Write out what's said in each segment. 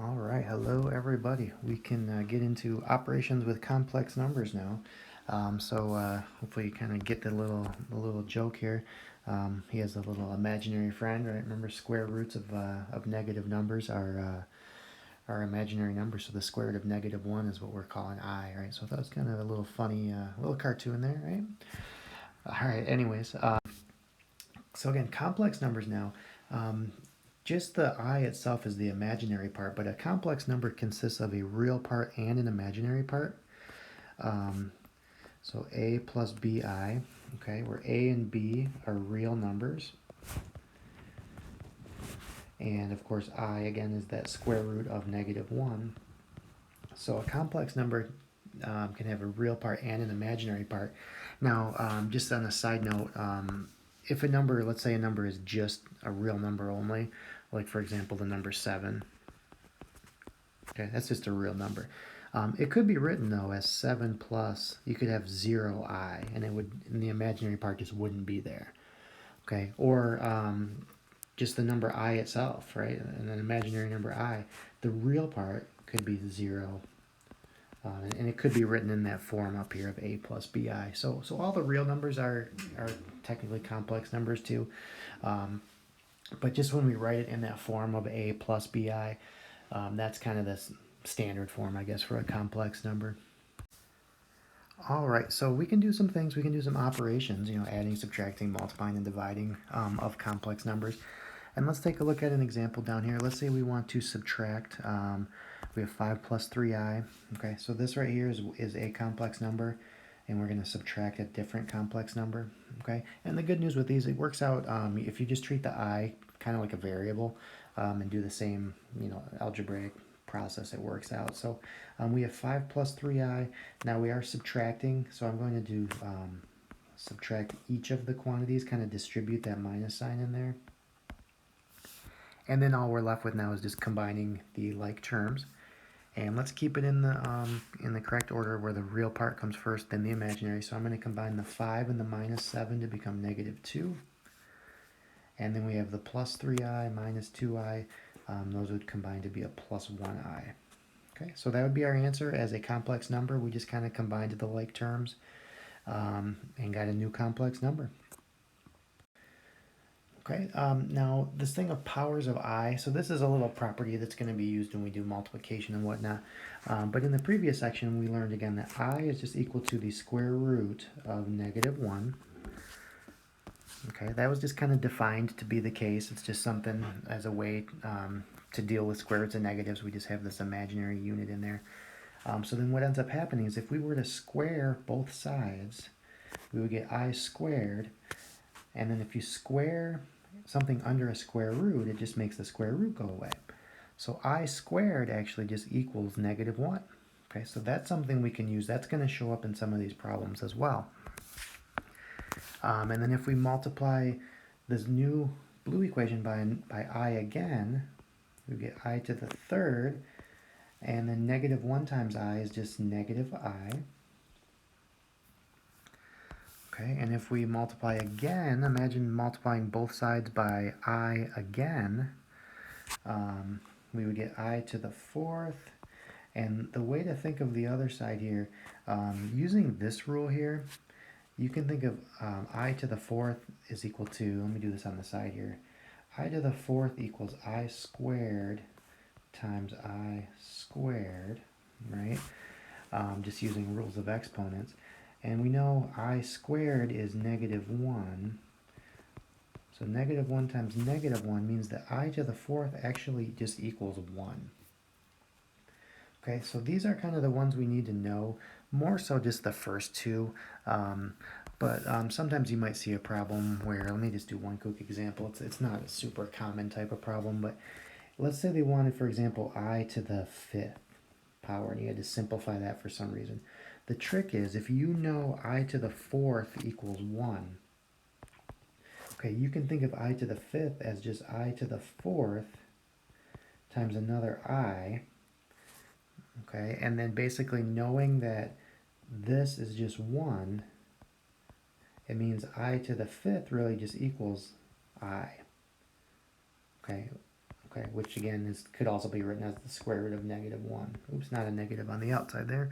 All right, hello everybody. We can get into operations with complex numbers now. Hopefully you kind of get the little joke here. He has a little imaginary friend, right? Remember, square roots of negative numbers are imaginary numbers. So the square root of -1 is what we're calling I, right? So that was kind of a little funny, little cartoon there, right? All right. Anyways, so again, complex numbers now. Um, just the I itself is the imaginary part, but a complex number consists of a real part and an imaginary part. Um, so a plus bi, okay, where a and b are real numbers. And of course, I again is that square root of -1. So a complex number can have a real part and an imaginary part. Now, just on a side note, if a number, let's say a number is just a real number only, like for example the number 7, okay, that's just a real number. It could be written though as 7 plus, you could have 0i, and the imaginary part just wouldn't be there, okay? Or just the number I itself, right? And an imaginary number I, the real part could be 0. And it could be written in that form up here of a plus bi. So all the real numbers are technically complex numbers too. But just when we write it in that form of a plus bi, that's kind of the standard form, I guess, for a complex number. All right, so we can do some things. We can do some operations, adding, subtracting, multiplying, and dividing of complex numbers. And let's take a look at an example down here. Let's say we want to subtract. We have 5 plus 3i. Okay, so this right here is a complex number, and we're going to subtract a different complex number. Okay, and the good news with these, it works out if you just treat the I kind of like a variable and do the same, algebraic process, it works out. So we have 5 plus 3i. Now we are subtracting, so I'm going to do subtract each of the quantities, kind of distribute that minus sign in there. And then all we're left with now is just combining the like terms. And let's keep it in the correct order where the real part comes first, then the imaginary. So I'm going to combine the 5 and the minus 7 to become -2. And then we have the plus 3i minus 2i. Those would combine to be a plus 1i. Okay, so that would be our answer as a complex number. We just kind of combined the like terms and got a new complex number. Okay, now this thing of powers of I, so this is a little property that's going to be used when we do multiplication and whatnot. But in the previous section, we learned again that I is just equal to the square root of -1. Okay, that was just kind of defined to be the case. It's just something as a way to deal with square roots and negatives. We just have this imaginary unit in there. So then what ends up happening is if we were to square both sides, we would get I squared. And then if you square something under a square root, it just makes the square root go away. So I squared actually just equals -1. Okay, so that's something we can use. That's going to show up in some of these problems as well. And then if we multiply this new blue equation by I again, we get I to the third, and then -1 times I is just -I. Okay, and if we multiply again, imagine multiplying both sides by I again, we would get I to the fourth. And the way to think of the other side here, using this rule here, you can think of I to the fourth is equal to, let me do this on the side here, I to the fourth equals I squared times I squared, right? Just using rules of exponents. And we know I squared is -1. So -1 times -1 means that I to the fourth actually just equals 1. Okay, so these are kind of the ones we need to know, more so just the first two. But sometimes you might see a problem where, let me just do one quick example. It's not a super common type of problem, but let's say they wanted, for example, I to the fifth power, and you had to simplify that for some reason. The trick is, if you know I to the fourth equals 1, okay, you can think of I to the fifth as just I to the fourth times another I, okay, and then basically knowing that this is just 1, it means I to the fifth really just equals I, okay, okay, which again could also be written as the square root of -1. Oops, not a negative on the outside there.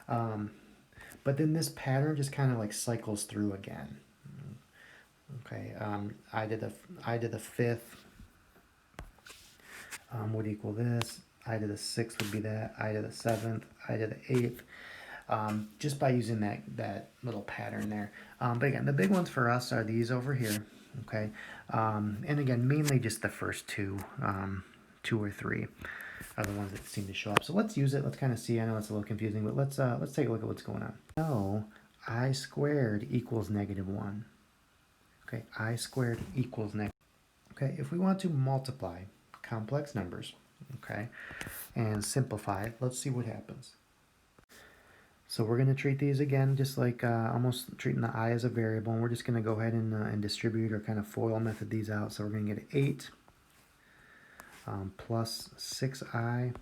But then this pattern just kind of like cycles through again. Okay, I to the fifth would equal this. I to the sixth would be that. I to the seventh. I to the eighth. Just by using that little pattern there. But again, the big ones for us are these over here. Okay, and again, mainly just the first two or three are the ones that seem to show up. So let's use it. Let's kind of see. I know it's a little confusing, but let's take a look at what's going on. So I squared equals -1. Okay, I squared equals negative. Okay, if we want to multiply complex numbers, okay, and simplify, let's see what happens. So we're going to treat these again just like almost treating the I as a variable, and we're just going to go ahead and distribute or kind of FOIL method these out. So we're going to get 8 plus 6i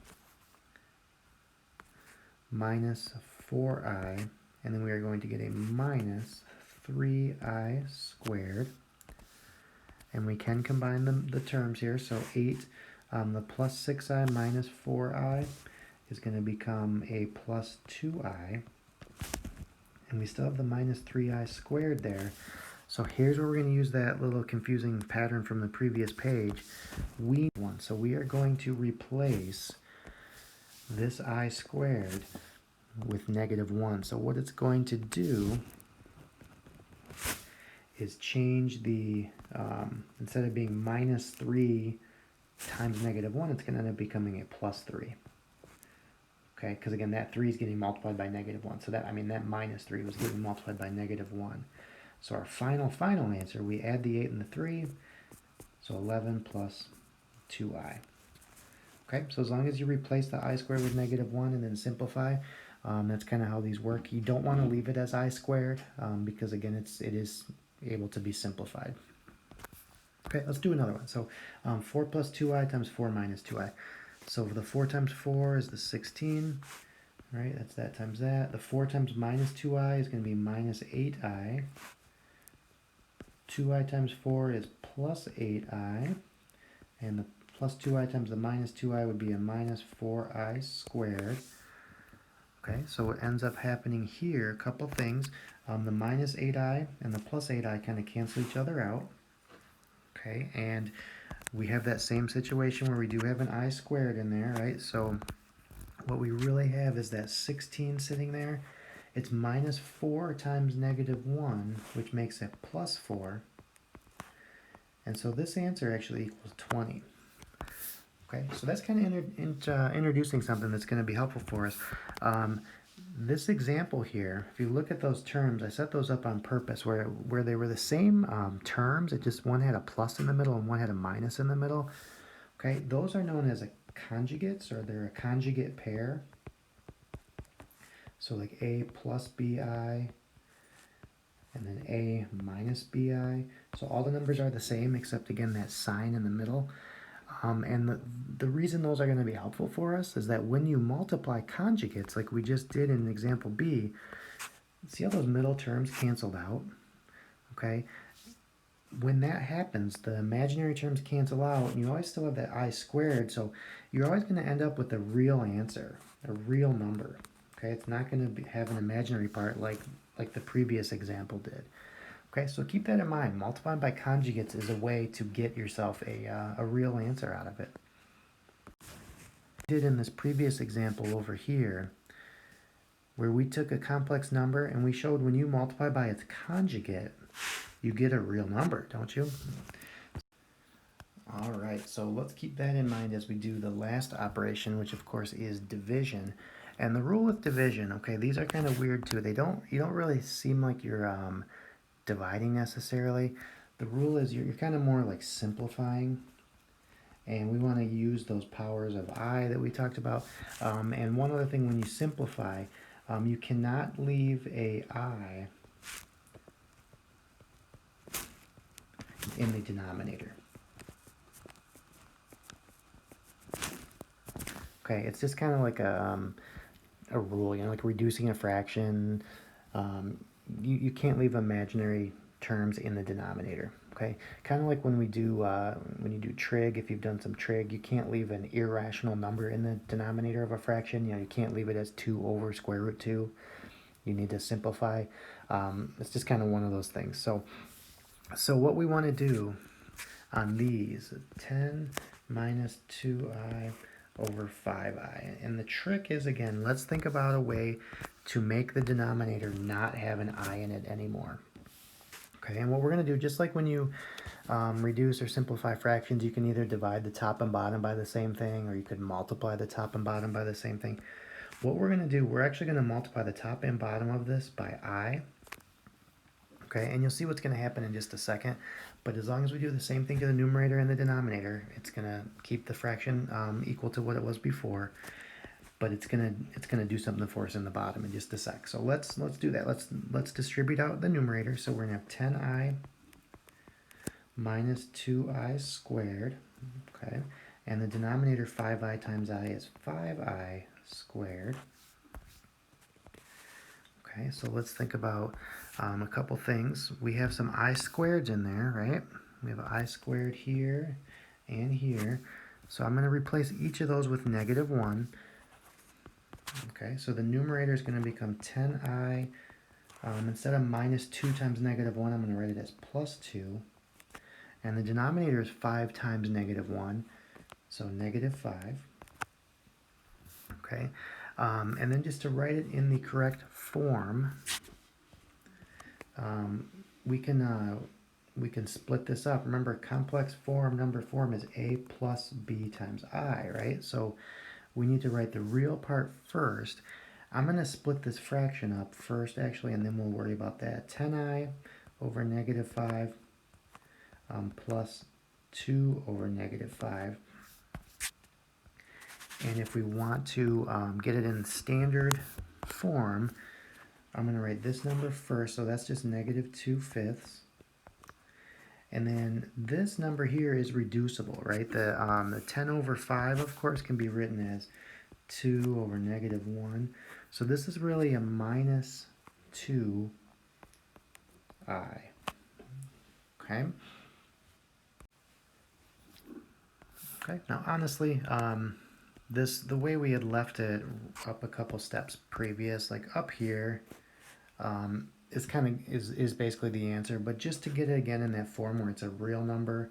minus 4i, and then we are going to get a minus 3i squared. And we can combine the terms here. So 8, the plus 6i minus 4i is going to become a plus 2i. And we still have the minus 3i squared there. So here's where we're going to use that little confusing pattern from the previous page. So we are going to replace this I squared with -1. So what it's going to do is change the, instead of being minus 3 times -1, it's going to end up becoming a plus 3. Okay, because again, that 3 is getting multiplied by -1. So that, I mean, that minus 3 was getting multiplied by -1. So our final answer, we add the 8 and the 3, so 11 plus 2i. Okay, so as long as you replace the I squared with -1 and then simplify, that's kind of how these work. You don't want to leave it as I squared because again, it is able to be simplified. Okay, let's do another one. So 4 plus 2i times 4 minus 2i. So the 4 times 4 is the 16, right? That's that times that. The 4 times minus 2i is going to be minus 8i. 2i times 4 is plus 8i. And the plus 2i times the minus 2i would be a minus 4i squared. Okay, so what ends up happening here, a couple things. The minus 8i and the plus 8i kind of cancel each other out. Okay, and we have that same situation where we do have an I squared in there, right? So what we really have is that 16 sitting there. It's minus 4 times -1, which makes it plus 4. And so this answer actually equals 20. Okay, so that's kind of introducing something that's going to be helpful for us. This example here, if you look at those terms, I set those up on purpose where they were the same terms, it just one had a plus in the middle and one had a minus in the middle. Okay, those are known as conjugates, or they're a conjugate pair. So like A plus BI and then A minus BI. So all the numbers are the same except again that sign in the middle. And the reason those are going to be helpful for us is that when you multiply conjugates, like we just did in example B, see how those middle terms canceled out? Okay? When that happens, the imaginary terms cancel out, and you always still have that I squared, so you're always going to end up with a real answer, a real number. Okay? It's not going to have an imaginary part like the previous example did. Okay, so keep that in mind. Multiplying by conjugates is a way to get yourself a real answer out of it. We did in this previous example over here, where we took a complex number and we showed when you multiply by its conjugate, you get a real number, don't you? All right, so let's keep that in mind as we do the last operation, which of course is division. And the rule with division, okay, these are kind of weird too. You don't really seem like you're dividing necessarily. The rule is you're kind of more like simplifying, and we want to use those powers of I that we talked about. And one other thing, when you simplify, you cannot leave a I in the denominator. Okay, it's just kind of like a rule, like reducing a fraction. You can't leave imaginary terms in the denominator. Okay, kind of like when we do when you do trig. If you've done some trig, you can't leave an irrational number in the denominator of a fraction. You know, you can't leave it as 2 over square root 2. You need to simplify. It's just kind of one of those things. So what we want to do on these, 10 minus 2i over 5i. And the trick is, again, let's think about a way to make the denominator not have an I in it anymore. Okay, and what we're going to do, just like when you reduce or simplify fractions, you can either divide the top and bottom by the same thing, or you could multiply the top and bottom by the same thing. What we're going to do, we're actually going to multiply the top and bottom of this by I. Okay, and you'll see what's going to happen in just a second. But as long as we do the same thing to the numerator and the denominator, it's going to keep the fraction equal to what it was before. But it's gonna do something for us in the bottom in just a sec. So let's do that. Let's distribute out the numerator. So we're gonna have 10i minus 2i squared. Okay, and the denominator 5i times I is 5i squared. Okay, so let's think about a couple things. We have some I squareds in there, right? We have I squared here and here. So I'm going to replace each of those with -1. Okay, so the numerator is going to become 10i. Instead of -2 times -1, I'm going to write it as +2. And the denominator is 5 times -1, so -5. Okay, and then just to write it in the correct form, we can split this up. Remember, complex form, number form is a plus b times I, right? So we need to write the real part first. I'm going to split this fraction up first, actually, and then we'll worry about that. 10i over -5 plus 2 over -5. And if we want to get it in standard form, I'm going to write this number first, so that's just -2/5. And then this number here is reducible, right? The 10 over 5, of course, can be written as 2 over -1. So this is really a -2i. Okay? Okay, now honestly, the way we had left it up a couple steps previous, like up here, is basically the answer, but just to get it again in that form where it's a real number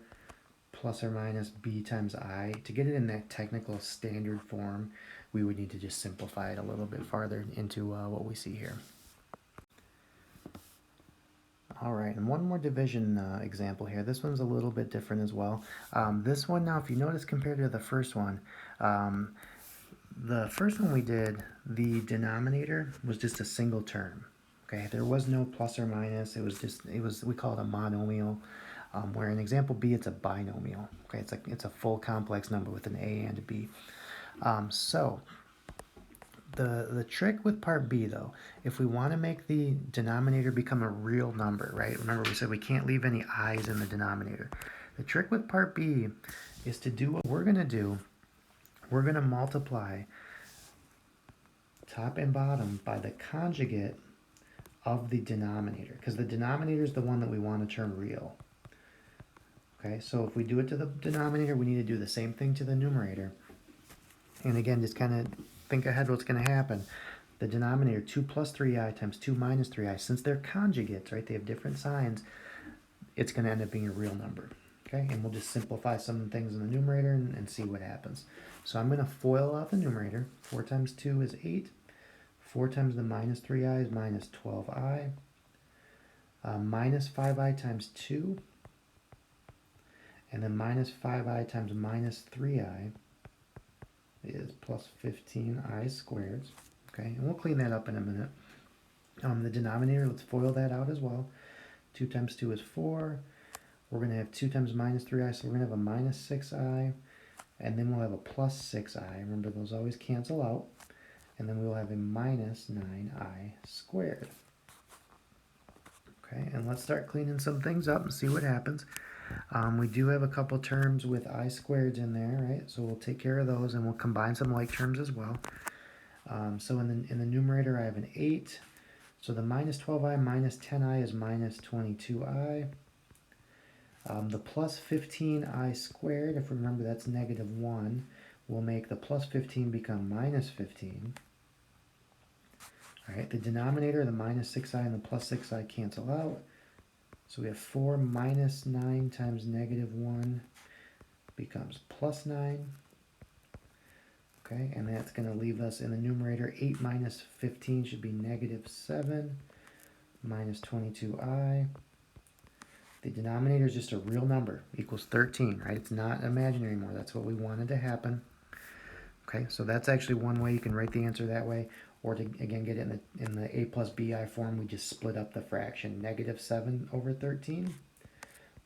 plus or minus b times I, to get it in that technical standard form, we would need to just simplify it a little bit farther into what we see here. All right, and one more division example here. This one's a little bit different as well. This one now, if you notice compared to the first one we did, the denominator was just a single term. Okay, there was no plus or minus. We call it a monomial, where in example B it's a binomial. Okay, it's a full complex number with an a and a b. So the trick with part B, though, if we want to make the denominator become a real number, right? Remember we said we can't leave any i's in the denominator. The trick with part B is to do what we're going to do. We're going to multiply top and bottom by the conjugate of the denominator, because the denominator is the one that we want to turn real. Okay, so if we do it to the denominator, we need to do the same thing to the numerator. And again, just kind of think ahead what's going to happen. The denominator, 2 plus 3i times 2 minus 3i, since they're conjugates, right, they have different signs, it's going to end up being a real number. Okay, and we'll just simplify some things in the numerator and see what happens. So I'm going to FOIL out the numerator. 4 times 2 is 8. 4 times the minus 3i is minus 12i. Minus 5i times 2. And then minus 5i times minus 3i is plus 15i squared. Okay, and we'll clean that up in a minute. The denominator, let's FOIL that out as well. 2 times 2 is 4. We're going to have 2 times minus 3i, so we're going to have a minus 6i. And then we'll have a plus 6i. Remember, those always cancel out. And then we'll have a minus 9i squared. Okay, and let's start cleaning some things up and see what happens. We do have a couple terms with I squareds in there, right? So we'll take care of those, and we'll combine some like terms as well. So in the numerator, I have an 8. So the minus 12i minus 10i is minus 22i. The plus 15i squared, if we remember that's negative 1, will make the plus 15 become minus 15. All right, the denominator, the minus 6i and the plus 6i cancel out. So we have 4 minus 9 times negative 1 becomes plus 9. Okay, and that's going to leave us in the numerator 8 minus 15 should be negative 7 minus 22i. The denominator is just a real number, equals 13, right? It's not imaginary anymore. That's what we wanted to happen. Okay, so that's actually one way you can write the answer that way. Or to, again, get it in the a plus bi form, we just split up the fraction. Negative 7 over 13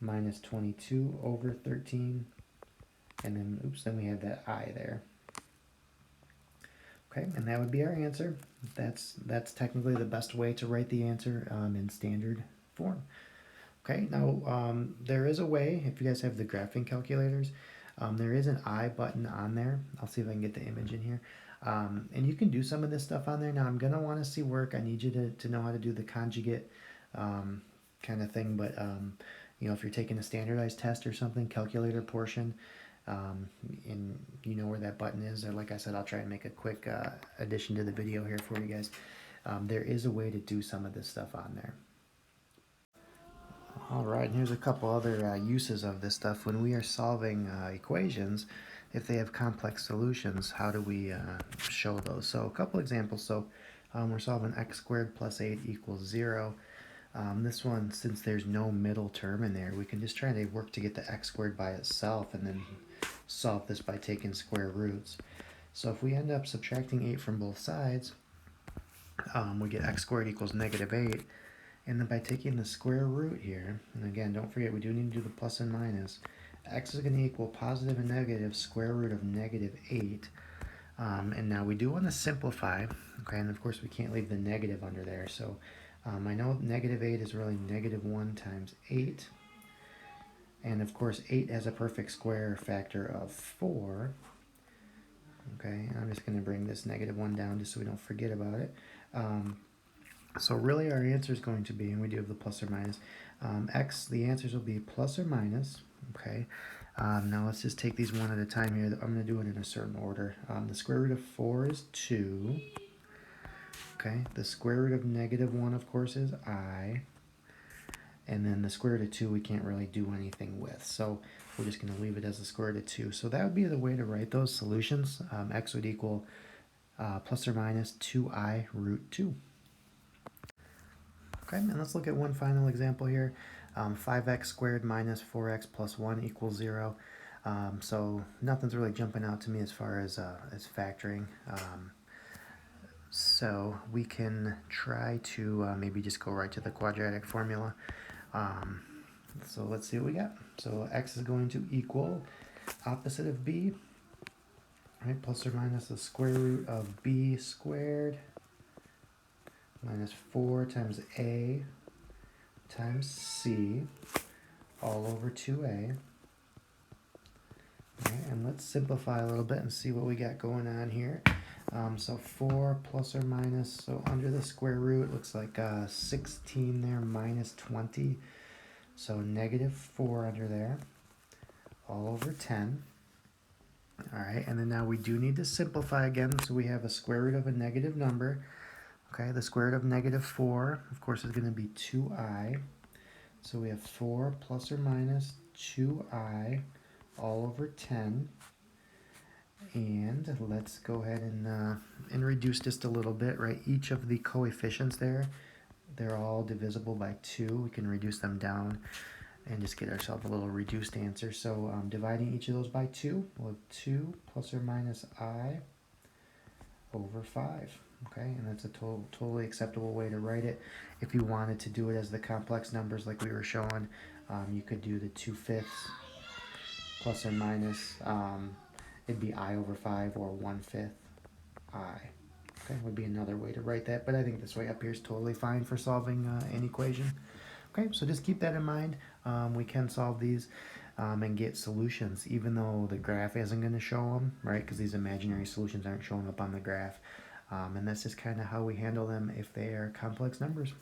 minus 22 over 13. And then, oops, then we have that I there. Okay, and that would be our answer. That's technically the best way to write the answer in standard form. Okay, now there is a way, if you guys have the graphing calculators, there is an I button on there. I'll see if I can get the image in here. And you can do some of this stuff on there. Now I'm going to want to see work. I need you to know how to do the conjugate kind of thing. But, you know, if you're taking a standardized test or something, calculator portion, and you know where that button is, or like I said, I'll try and make a quick addition to the video here for you guys. There is a way to do some of this stuff on there. Alright, and here's a couple other uses of this stuff. When we are solving equations, if they have complex solutions, how do we show those? So a couple examples. So we're solving x squared plus 8 equals 0. This one, since there's no middle term in there, we can just try to work to get the x squared by itself and then solve this by taking square roots. So if we end up subtracting 8 from both sides, we get x squared equals negative 8. And then by taking the square root here, and again, don't forget we do need to do the plus and minus, x is going to equal positive and negative square root of negative 8. And now we do want to simplify, okay, and of course we can't leave the negative under there. So I know negative 8 is really negative 1 times 8. And of course 8 has a perfect square factor of 4. Okay, and I'm just going to bring this negative 1 down just so we don't forget about it. So really our answer is going to be, and we do have the plus or minus, x, the answers will be plus or minus, okay. Now let's just take these one at a time here. I'm going to do it in a certain order. The square root of 4 is 2, okay. The square root of negative 1, of course, is I. And then the square root of 2 we can't really do anything with. So we're just going to leave it as the square root of 2. So that would be the way to write those solutions. X would equal plus or minus 2I root 2. Okay, and let's look at one final example here. 5x squared minus 4x plus 1 equals 0. So nothing's really jumping out to me as far as factoring. So we can try to maybe just go right to the quadratic formula. So let's see what we got. So x is going to equal opposite of b, right? Plus or minus the square root of b squared minus 4 times a times c all over 2a. Right, and let's simplify a little bit and see what we got going on here. So 4 plus or minus, so under the square root, looks like 16 there minus 20. So negative 4 under there, all over 10. All right, and then now we do need to simplify again. So we have a square root of a negative number. Okay, the square root of negative 4, of course, is going to be 2i. So we have 4 plus or minus 2i all over 10. And let's go ahead and reduce just a little bit, right? Each of the coefficients there, they're all divisible by 2. We can reduce them down and just get ourselves a little reduced answer. So dividing each of those by 2, we'll have 2 plus or minus I over 5. Okay, and that's a totally acceptable way to write it. If you wanted to do it as the complex numbers like we were showing, you could do the 2/5 plus or minus, it'd be I over 5 or 1/5 I. Okay, would be another way to write that, but I think this way up here is totally fine for solving an equation. Okay, so just keep that in mind. We can solve these and get solutions, even though the graph isn't going to show them, right? Because these imaginary solutions aren't showing up on the graph. And that's just kind of how we handle them if they are complex numbers.